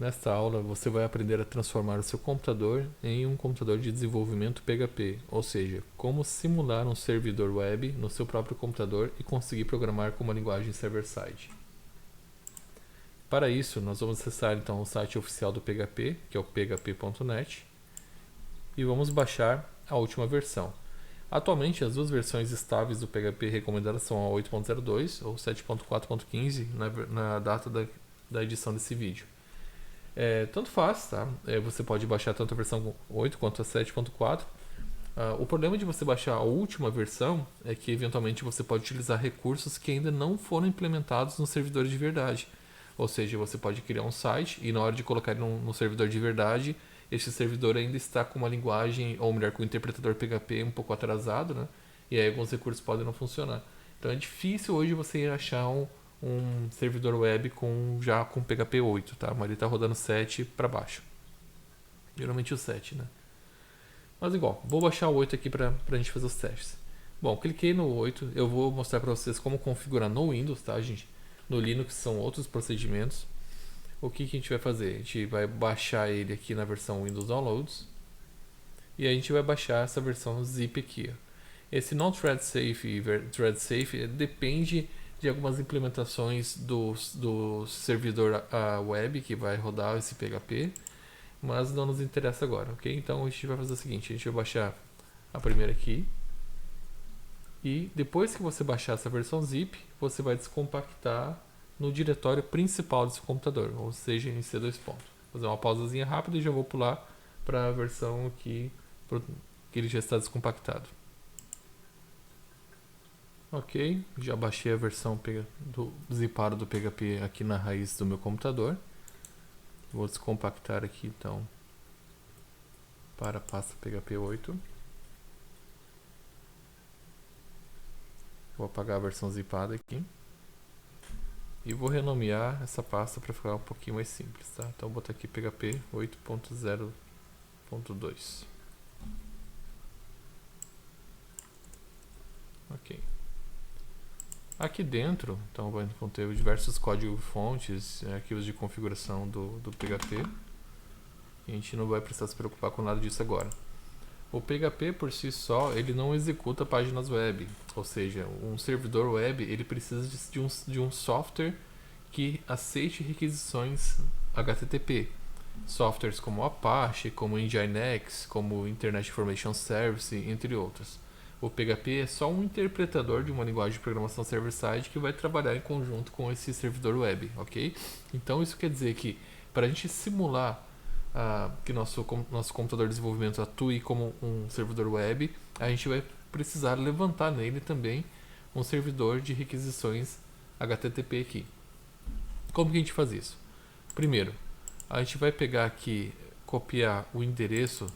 Nesta aula você vai aprender a transformar o seu computador em um computador de desenvolvimento PHP, ou seja, como simular um servidor web no seu próprio computador e conseguir programar com uma linguagem server-side. Para isso, nós vamos acessar então o site oficial do PHP, que é o php.net, e vamos baixar a última versão. Atualmente, as duas versões estáveis do PHP recomendadas são a 8.02 ou 7.4.15 na data da edição desse vídeo. Tanto faz, tá? Você pode baixar tanto a versão 8 quanto a 7.4. O problema de você baixar a última versão é que eventualmente você pode utilizar recursos que ainda não foram implementados nos servidores de verdade. Ou seja, você pode criar um site e na hora de colocar ele no servidor de verdade, esse servidor ainda está com uma linguagem, ou melhor, com o interpretador PHP um pouco atrasado, né? E aí alguns recursos podem não funcionar. Então é difícil hoje você achar um servidor web já com PHP 8, tá? Mas ele está rodando 7 para baixo. Geralmente o 7, né? Mas igual, vou baixar o 8 aqui para a gente fazer os testes. Bom, cliquei no 8, eu vou mostrar para vocês como configurar no Windows, tá, gente? No Linux são outros procedimentos. O que a gente vai fazer? A gente vai baixar ele aqui na versão Windows Downloads. E a gente vai baixar essa versão zip aqui. Esse não thread safe e thread safe depende de algumas implementações do servidor web que vai rodar esse PHP, mas não nos interessa agora, ok? Então a gente vai fazer o seguinte, a gente vai baixar a primeira aqui, e depois que você baixar essa versão zip, você vai descompactar no diretório principal do seu computador, ou seja, em C2. Vou fazer uma pausazinha rápida e já vou pular para a versão aqui que ele já está descompactado. Ok, já baixei a versão zipada do PHP aqui na raiz do meu computador. Vou descompactar aqui então para a pasta PHP 8. Vou apagar a versão zipada aqui. E vou renomear essa pasta para ficar um pouquinho mais simples, tá? Então vou botar aqui PHP 8.0.2. Ok. Aqui dentro, então vai conter diversos códigos-fontes, arquivos de configuração do PHP. E a gente não vai precisar se preocupar com nada disso agora. O PHP por si só, ele não executa páginas web, ou seja, um servidor web ele precisa de um software que aceite requisições HTTP. Softwares como Apache, como Nginx, como Internet Information Service, entre outros. O PHP é só um interpretador de uma linguagem de programação server-side que vai trabalhar em conjunto com esse servidor web, ok? Então isso quer dizer que para a gente simular que nosso computador de desenvolvimento atue como um servidor web, a gente vai precisar levantar nele também um servidor de requisições HTTP aqui. Como que a gente faz isso? Primeiro, a gente vai pegar aqui, copiar o endereço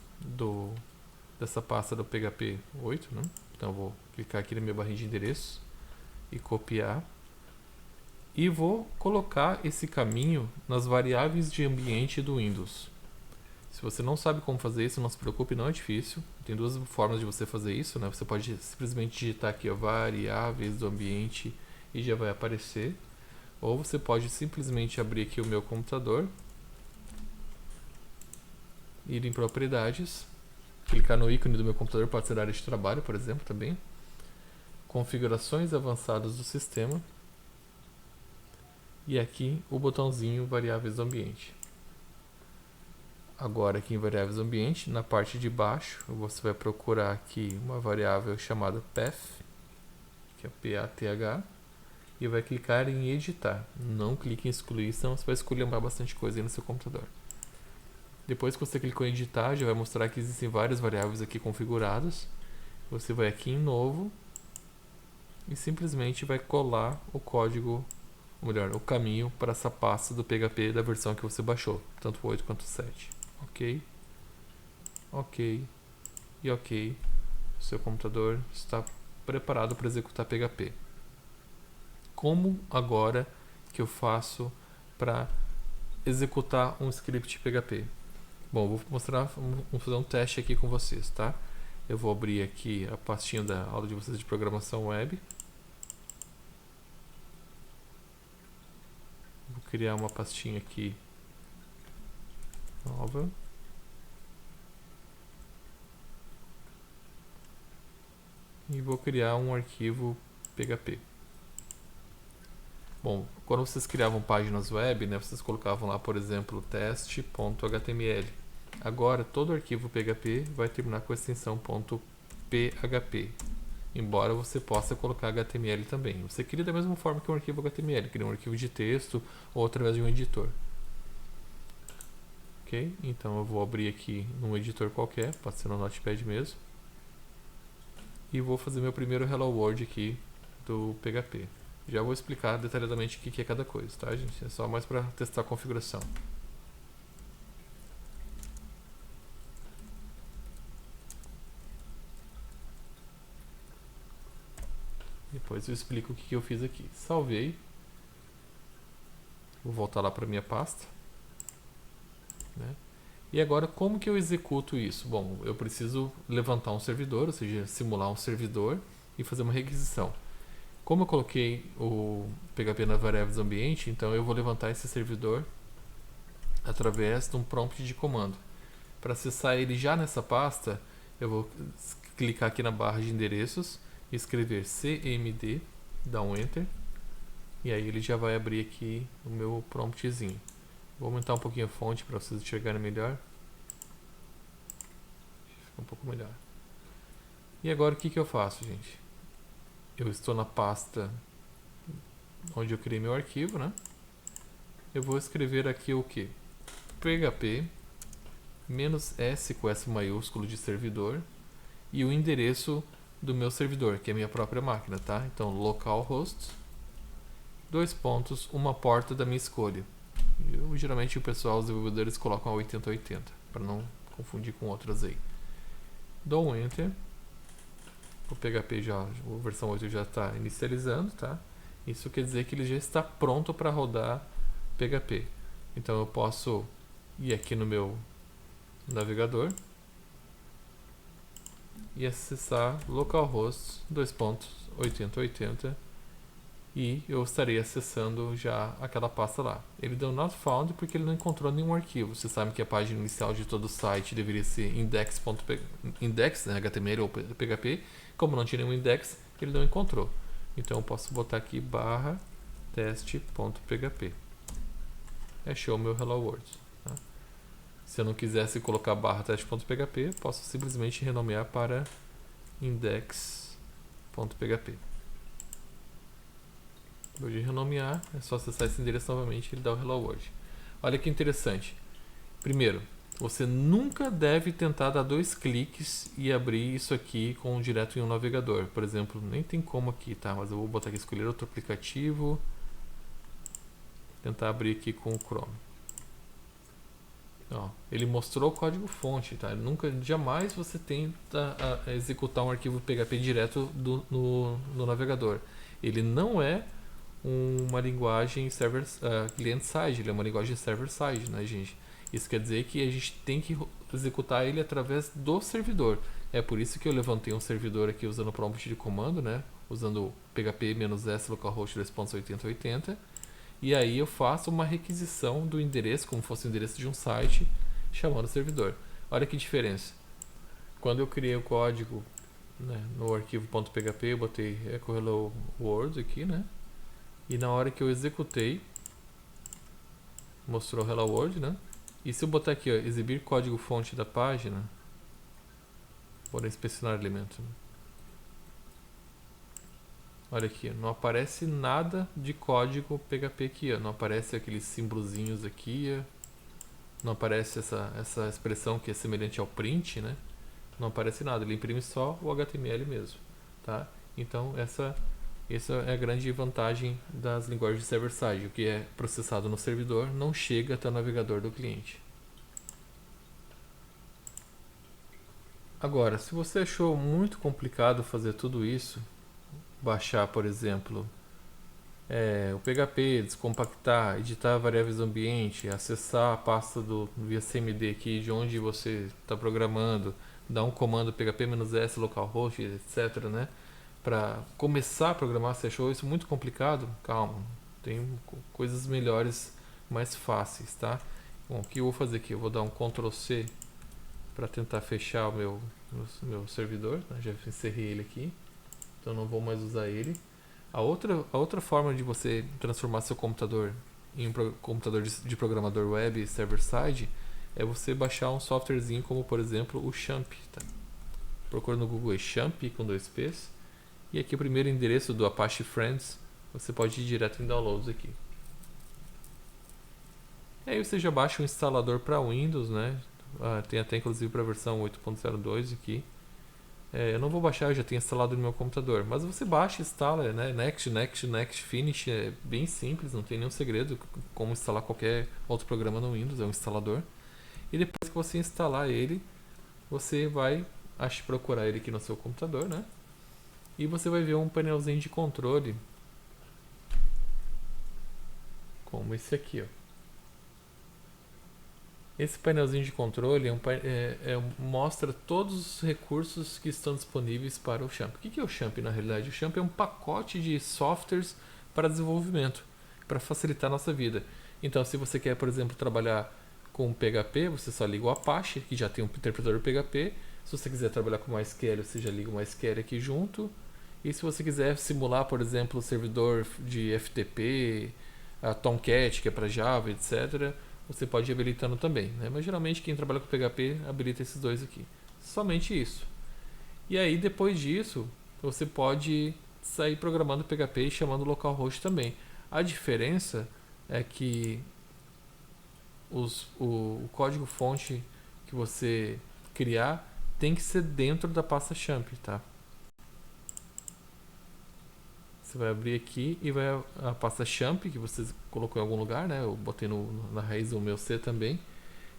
dessa pasta do PHP 8, né? Então eu vou clicar aqui na minha barrinha de endereços e copiar. E vou colocar esse caminho nas variáveis de ambiente do Windows. Se você não sabe como fazer isso, não se preocupe, não é difícil. Tem duas formas de você fazer isso, né? Você pode simplesmente digitar aqui variáveis do ambiente e já vai aparecer. Ou você pode simplesmente abrir aqui o meu computador, ir em propriedades, clicar no ícone do meu computador, pode ser área de trabalho, por exemplo, também. Configurações avançadas do sistema. E aqui o botãozinho variáveis do ambiente. Agora aqui em variáveis do ambiente, na parte de baixo, você vai procurar aqui uma variável chamada path, que é PATH, e vai clicar em editar. Não clique em excluir, senão você vai escolher bastante coisa aí no seu computador. Depois que você clicou em editar, já vai mostrar que existem várias variáveis aqui configuradas. Você vai aqui em novo e simplesmente vai colar o código, ou melhor, o caminho para essa pasta do PHP da versão que você baixou, tanto o 8 quanto o 7. Ok, ok e ok. O seu computador está preparado para executar PHP. Como agora que eu faço para executar um script PHP? Bom, vou mostrar, vamos fazer um teste aqui com vocês, tá? Eu vou abrir aqui a pastinha da aula de vocês de programação web. Vou criar uma pastinha aqui nova. E vou criar um arquivo PHP. Bom, quando vocês criavam páginas web, né, vocês colocavam lá, por exemplo, teste.html. Agora, todo arquivo PHP vai terminar com a extensão .php, embora você possa colocar HTML também. Você cria da mesma forma que um arquivo HTML, cria um arquivo de texto ou através de um editor. Ok? Então eu vou abrir aqui num editor qualquer, pode ser no Notepad mesmo. E vou fazer meu primeiro Hello World aqui do PHP. Já vou explicar detalhadamente o que é cada coisa, tá, gente? É só mais para testar a configuração. Depois eu explico o que eu fiz aqui. Salvei. Vou voltar lá para minha pasta. Né? E agora, como que eu executo isso? Bom, eu preciso levantar um servidor, ou seja, simular um servidor e fazer uma requisição. Como eu coloquei o PHP na variáveis ambiente, então eu vou levantar esse servidor através de um prompt de comando. Para acessar ele já nessa pasta, eu vou clicar aqui na barra de endereços e escrever cmd, dar um enter, e aí ele já vai abrir aqui o meu promptzinho. Vou aumentar um pouquinho a fonte para vocês enxergarem melhor. Fica um pouco melhor. E agora o que eu faço, gente? Eu estou na pasta onde eu criei meu arquivo, né? Eu vou escrever aqui o que? PHP -s com S maiúsculo de servidor e o endereço do meu servidor, que é a minha própria máquina, tá? Então, localhost, uma porta da minha escolha. Geralmente o pessoal, os desenvolvedores colocam a 8080, para não confundir com outras aí. Dou um enter. O PHP a versão 8 já está inicializando, tá? Isso quer dizer que ele já está pronto para rodar PHP. Então eu posso ir aqui no meu navegador e acessar localhost 8080 e eu estarei acessando já aquela pasta lá. Ele deu not found porque ele não encontrou nenhum arquivo. Você sabe que a página inicial de todo o site deveria ser index, né, HTML ou PHP. Como não tinha nenhum index, ele não encontrou. Então eu posso botar aqui barra teste.php. Achou o meu Hello World. Tá? Se eu não quisesse colocar barra teste.php, posso simplesmente renomear para index.php. Vou renomear, é só acessar esse endereço novamente e ele dá o Hello World. Olha que interessante. Primeiro, você nunca deve tentar dar 2 cliques e abrir isso aqui direto em um navegador. Por exemplo, nem tem como aqui, tá? Mas eu vou botar aqui, escolher outro aplicativo. Tentar abrir aqui com o Chrome. Ó, ele mostrou o código fonte, tá? Jamais você tenta executar um arquivo PHP direto no navegador. Ele não é uma linguagem client-side, ele é uma linguagem server-side, né, gente? Isso quer dizer que a gente tem que executar ele através do servidor. É por isso que eu levantei um servidor aqui usando o prompt de comando, né? Usando php-s localhost 2.8080. E aí eu faço uma requisição do endereço, como fosse o endereço de um site, chamando o servidor. Olha que diferença. Quando eu criei o código, né, no arquivo .php, eu botei echo hello world aqui, né? E na hora que eu executei, mostrou Hello World, né? E se eu botar aqui, ó, exibir código fonte da página, vou inspecionar elemento. Olha aqui, não aparece nada de código PHP aqui, ó. Não aparece aqueles símbolozinhos aqui, ó. Não aparece essa expressão que é semelhante ao print, né? Não aparece nada, ele imprime só o HTML mesmo, tá? Então essa é a grande vantagem das linguagens server-side. O que é processado no servidor não chega até o navegador do cliente. Agora, se você achou muito complicado fazer tudo isso, baixar, por exemplo, o PHP, descompactar, editar variáveis do ambiente, acessar a pasta via cmd aqui de onde você está programando, dar um comando php-s localhost, etc., né? Para começar a programar, você achou isso muito complicado? Calma, tem coisas melhores, mais fáceis, tá? Bom, o que eu vou fazer aqui? Eu vou dar um Ctrl C para tentar fechar o meu servidor. Já encerrei ele aqui, então não vou mais usar ele. A outra forma de você transformar seu computador em um computador de programador web server-side é você baixar um softwarezinho como, por exemplo, o Champ. Tá? Procura no Google Champ com 2 P's. E aqui o primeiro endereço do Apache Friends, você pode ir direto em Downloads aqui. E aí você já baixa um instalador para Windows, né? Tem até inclusive para a versão 8.02 aqui. Eu não vou baixar, eu já tenho instalado no meu computador. Mas você baixa e instala, né? Next, Finish. É bem simples, não tem nenhum segredo como instalar qualquer outro programa no Windows, é um instalador. E depois que você instalar ele, você vai procurar ele aqui no seu computador, né? E você vai ver um painelzinho de controle como esse aqui, ó. Esse painelzinho de controle mostra todos os recursos que estão disponíveis para o Champ. O que é o Champ na realidade? O Champ é um pacote de softwares para desenvolvimento, para facilitar a nossa vida. Então, se você quer, por exemplo, trabalhar com PHP, você só liga o Apache, que já tem um interpretador PHP. Se você quiser trabalhar com MySQL, você já liga o MySQL aqui junto. E se você quiser simular, por exemplo, o servidor de FTP, a Tomcat, que é para Java, etc., você pode ir habilitando também, né? Mas geralmente quem trabalha com PHP habilita esses dois aqui. Somente isso. E aí depois disso, você pode sair programando PHP e chamando localhost também. A diferença é que o código fonte que você criar tem que ser dentro da pasta champ, tá? Você vai abrir aqui e vai a pasta champ que você colocou em algum lugar, né? Eu botei na raiz o meu C também.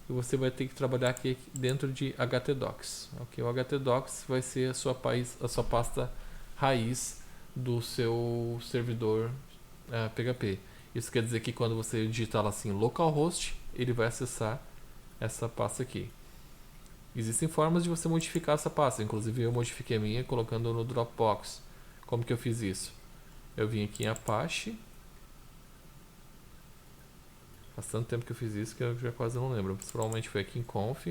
E você vai ter que trabalhar aqui dentro de htdocs. Okay? O htdocs vai ser a sua pasta raiz do seu servidor PHP. Isso quer dizer que quando você digitar lá assim localhost, ele vai acessar essa pasta aqui. Existem formas de você modificar essa pasta. Inclusive eu modifiquei a minha colocando no Dropbox. Como que eu fiz isso? Eu vim aqui em Apache. Faz tanto tempo que eu fiz isso que eu já quase não lembro. Provavelmente foi aqui em Conf.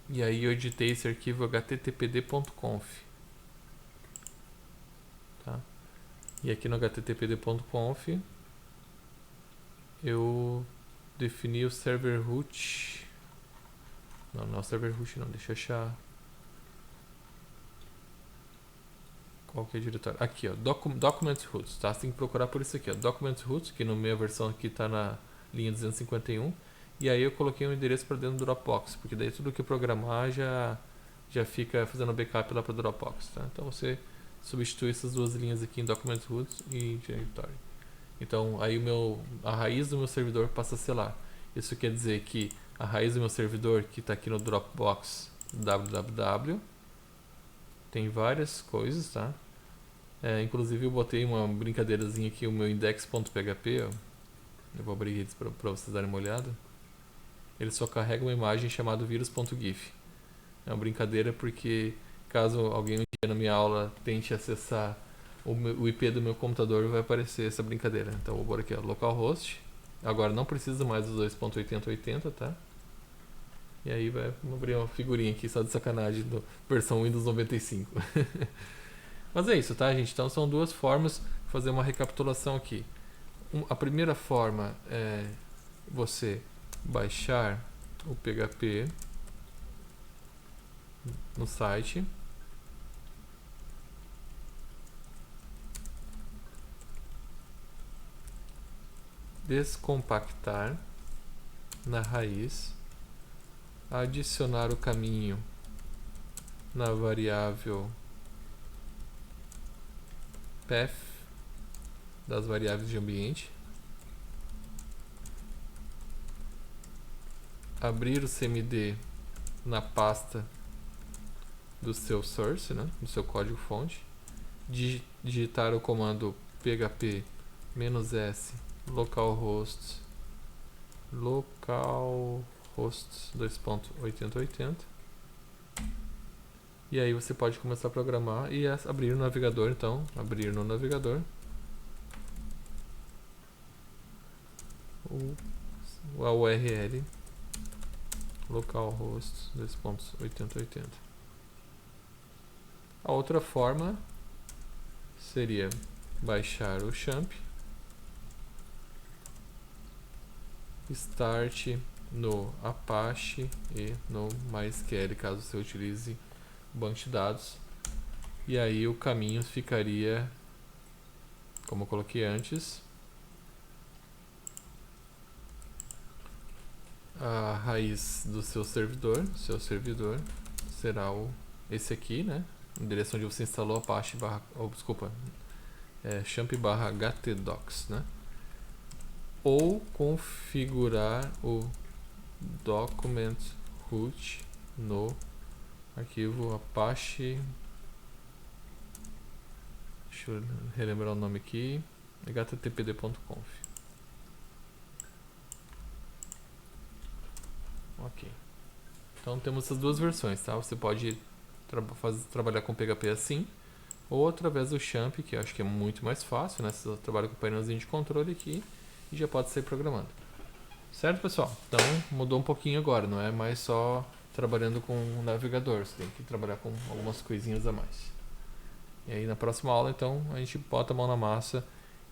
E aí eu editei esse arquivo httpd.conf. Tá? E aqui no httpd.conf eu defini o server root. Não é o server root não, deixa eu achar. Qual que é o diretório? Aqui, ó, document roots, tá? Você tem que procurar por isso aqui, ó, document roots, que na minha versão aqui tá na linha 251. E aí eu coloquei um endereço para dentro do Dropbox, porque daí tudo que eu programar já fica fazendo backup lá para o Dropbox, tá? Então você substitui essas duas linhas aqui em document roots e diretório. Então aí a raiz do meu servidor passa a ser lá. Isso quer dizer que a raiz do meu servidor, que está aqui no Dropbox www, tem várias coisas, tá? Inclusive eu botei uma brincadeirazinha aqui, o meu index.php, eu vou abrir eles para vocês darem uma olhada. Ele só carrega uma imagem chamada vírus.gif. É uma brincadeira porque caso alguém um dia na minha aula tente acessar o IP do meu computador, vai aparecer essa brincadeira. Então eu vou pôr aqui, ó, localhost. Agora não precisa mais dos 2.8080, tá? E aí vai abrir uma figurinha aqui só de sacanagem do versão Windows 95. Mas é isso, tá, gente? Então são duas formas de fazer uma recapitulação aqui. A primeira forma é você baixar o PHP no site. Descompactar na raiz. Adicionar o caminho na variável path das variáveis de ambiente, abrir o cmd na pasta do seu source, né, do seu código fonte, digitar o comando php -s localhost 2.8080. E aí você pode começar a programar e abrir o navegador, então, abrir no navegador o a URL localhost 2.8080. A outra forma seria baixar o XAMPP, start no Apache e no MySQL, caso você utilize banco de dados. E aí o caminho ficaria, como eu coloquei antes, a raiz do seu servidor será esse aqui, né? O endereço onde você instalou Apache XAMPP/htdocs, né? Ou configurar o document root no arquivo Apache. Deixa eu relembrar o nome aqui, httpd.conf. Ok. Então temos essas duas versões, tá? Você pode trabalhar com PHP assim, ou através do XAMPP, que eu acho que é muito mais fácil, né? Você trabalha com o painelzinho de controle aqui e já pode sair programando. Certo, pessoal? Então mudou um pouquinho agora, não é mais só trabalhando com o navegador, você tem que trabalhar com algumas coisinhas a mais. E aí na próxima aula, então, a gente bota a mão na massa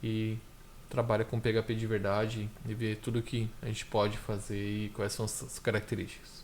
e trabalha com PHP de verdade e vê tudo que a gente pode fazer e quais são as características.